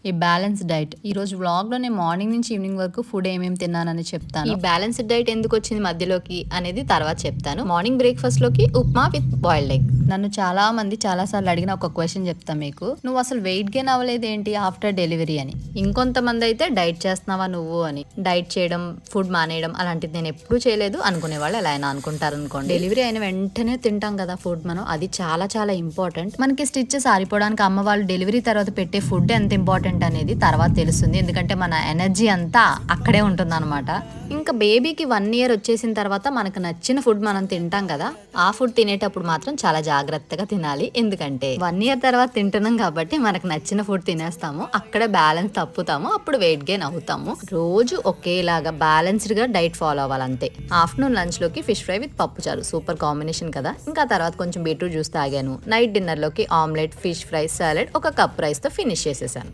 ఈ balance diet. ఈ రోజు వ్లాగ్‌లో నేను మార్నింగ్ నుంచి ఈవినింగ్ వరకు ఫుడ్ ఏమేమి తిన్నానని చెప్తాను. ఈ బ్యాలెన్స్డ్ డైట్ ఎందుకు వచ్చింది మధ్యలోకి అనేది తర్వాత చెప్తాను. మార్నింగ్ బ్రేక్ఫాస్ట్ లోకి ఉప్మా విత్ బాయిల్డ్ ఎగ్. నన్ను చాలా మంది చాలా సార్లు అడిగిన ఒక క్వశ్చన్ చెప్తా మీకు. నువ్వు అసలు వెయిట్ గెయిన్ అవ్వలేదు ఏంటి ఆఫ్టర్ డెలివరీ అని. ఇంకొంతమంది అయితే డైట్ చేస్తున్నావా నువ్వు అని. డైట్ చేయడం, ఫుడ్ మానేయడం అలాంటిది నేను ఎప్పుడూ చేయలేదు అనుకునే వాళ్ళు ఎలా అయినా అనుకుంటారు అనుకోండి. డెలివరీ అయిన వెంటనే తింటాం కదా ఫుడ్ మనం, అది చాలా చాలా ఇంపార్టెంట్. మనకి స్టిచెస్ ఆరిపోవడానికి అమ్మ వాళ్ళు డెలివరీ తర్వాత పెట్టే ఫుడ్ ఎంత ఇంపార్టెంట్ అనేది తర్వాత తెలుస్తుంది. ఎందుకంటే మన ఎనర్జీ అంతా అక్కడే ఉంటుంది అనమాట. ఇంకా బేబీకి 1 year వచ్చేసిన తర్వాత మనకు నచ్చిన ఫుడ్ మనం తింటాం కదా, ఆ ఫుడ్ తినేటప్పుడు మాత్రం చాలా జాగ్రత్తగా తినాలి. ఎందుకంటే 1 year తర్వాత తింటున్నాం కాబట్టి మనకు నచ్చిన ఫుడ్ తినేస్తాము, అక్కడే బ్యాలెన్స్ తప్పుతాము, అప్పుడు వెయిట్ గెయిన్ అవుతాము. రోజు ఒకేలాగా బ్యాలెన్స్డ్ గా డైట్ ఫాలో అవ్వాలంతే. ఆఫ్టర్నూన్ లంచ్ లోకి ఫిష్ ఫ్రై విత్ పప్పుచారు సూపర్ కాంబినేషన్ కదా. ఇంకా తర్వాత కొంచెం బీట్రూట్ జ్యూస్ తాగాను. నైట్ డిన్నర్ లోకి ఆమ్లెట్, ఫిష్ ఫ్రై, సాలెడ్, ఒక కప్ రైస్ తో ఫినిష్ చేసేసాను.